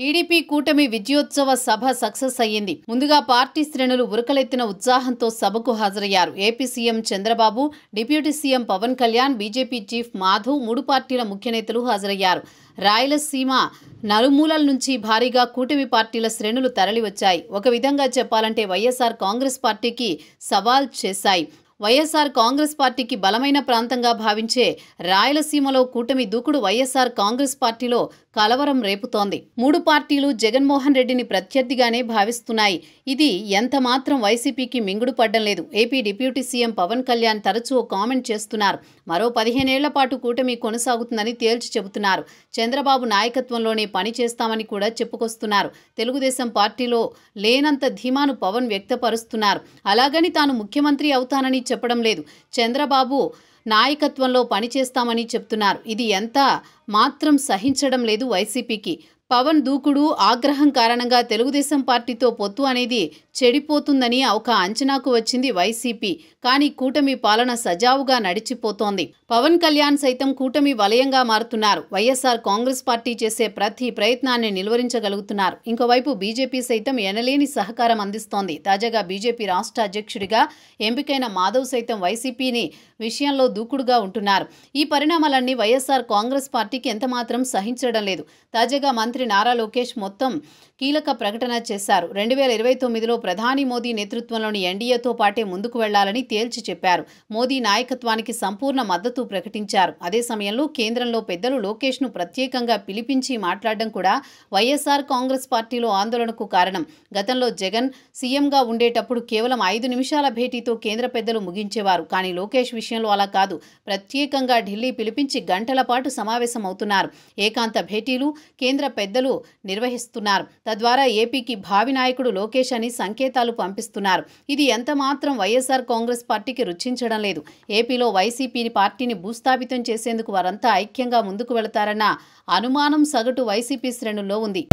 TDP కూటమి విజయోత్సవ సభ success అయ్యింది. ముందుగా పార్టీ శ్రేణులు ఉరకలెత్తిన ఉత్సాహంతో సభకు హాజరయ్యారు. AP CM Chandrababu, deputy CM Pavan Kalyan, BJP chief Madhav, 3 పార్టీల ముఖ్య నేతలు హాజరయ్యారు. రాయలసీమ నలుమూలల నుంచి భారీగా కూటమి పార్టీల శ్రేణులు తరలివచ్చాయి. ఒక విధంగా చెప్పాలంటే వైఎస్ఆర్ కాంగ్రెస్ పార్టీకి సవాల్ చేశాయి. వైఎస్ఆర్ కాంగ్రెస్ పార్టీకి బలమైన ప్రాంతంగా భావించే రాయలసీమలో కూటమి దూకుడు వైఎస్ఆర్ కాంగ్రెస్ పార్టీలో కలవరం రేపుతోంది. 3 పార్టీలు జగన్మోహన్ రెడ్డిని ప్రత్యర్థిగానే భావిస్తున్నాయి. ఇది ఎంత మాత్రం వైసీపీకి మింగుడు పడ్డం లేదు. AP deputy CM Pavan Kalyan తరచూ కామెంట్ చేస్తున్నారు. మరో 15 ఏళ్ల పాటు కూటమి కొనసాగుతుందని తేల్చి చెబుతున్నారు. చంద్రబాబు నాయకత్వంలోనే పని చేస్తామని కూడా చెప్పుకొస్తున్నారు. తెలుగుదేశం పార్టీలో లేనంత ధీమాను పవన్ వ్యక్తపరుస్తున్నారు. అలాగని తాను ముఖ్యమంత్రి అవుతానని చెప్పడం లేదు. చంద్రబాబు నాయకత్వంలో పనిచేస్తామని చెప్తున్నారు. ఇది ఎంత మాత్రం సహించడం లేదు వైసీపీకి. పవన్ దూకుడు, ఆగ్రహం కారణంగా తెలుగుదేశం పార్టీతో పొత్తు అనేది చెడిపోతుందని ఒక అంచనాకు వచ్చింది వైసీపీ. కానీ కూటమి పాలన సజావుగా నడిచిపోతోంది. పవన్ కళ్యాణ్ సైతం కూటమి వలయంగా మారుతున్నారు. వైఎస్ఆర్ కాంగ్రెస్ పార్టీ చేసే ప్రతి ప్రయత్నాన్ని నిలువరించగలుగుతున్నారు. ఇంకోవైపు బీజేపీ సైతం ఎనలేని సహకారం అందిస్తోంది. తాజాగా బీజేపీ రాష్ట్ర అధ్యక్షుడిగా ఎంపికైన మాధవ్ సైతం వైసీపీని విషయంలో దూకుడుగా ఉంటున్నారు. ఈ పరిణామాలన్నీ వైఎస్ఆర్ కాంగ్రెస్ పార్టీకి ఎంతమాత్రం సహించడం లేదు. తాజాగా మంత్రి నారా లోకేష్ మొత్తం కీలక ప్రకటన చేశారు. 2029లో ప్రధాని మోదీ నేతృత్వంలోని ఎన్డీఏతో పాటే ముందుకు వెళ్లాలని తేల్చి చెప్పారు. మోదీ నాయకత్వానికి సంపూర్ణ మద్దతు ప్రకటించారు. అదే సమయంలో కేంద్రంలో పెద్దలు లోకేష్ను ప్రత్యేకంగా పిలిపించి మాట్లాడడం కూడా వైఎస్ఆర్ కాంగ్రెస్ పార్టీలో ఆందోళనకు కారణం. గతంలో జగన్ సీఎంగా ఉండేటప్పుడు కేవలం 5 నిమిషాల భేటీతో కేంద్ర పెద్దలు ముగించేవారు. కానీ లోకేష్ విషయంలో అలా కాదు. ప్రత్యేకంగా ఢిల్లీ పిలిపించి గంటల పాటు సమావేశమవుతున్నారు. ఏకాంత భేటీలు కేంద్ర పెద్దలు నిర్వహిస్తున్నారు. తద్వారా ఏపీకి భావి నాయకుడు లోకేష్ అని సంకేతాలు పంపిస్తున్నారు. ఇది ఎంత మాత్రం వైఎస్ఆర్ కాంగ్రెస్ పార్టీకి రుచించడం లేదు. ఏపీలో వైసీపీ పార్టీని భూస్థాపితం చేసేందుకు వారంతా ఐక్యంగా ముందుకు వెళతారన్న అనుమానం సగటు వైసీపీ శ్రేణుల్లో ఉంది.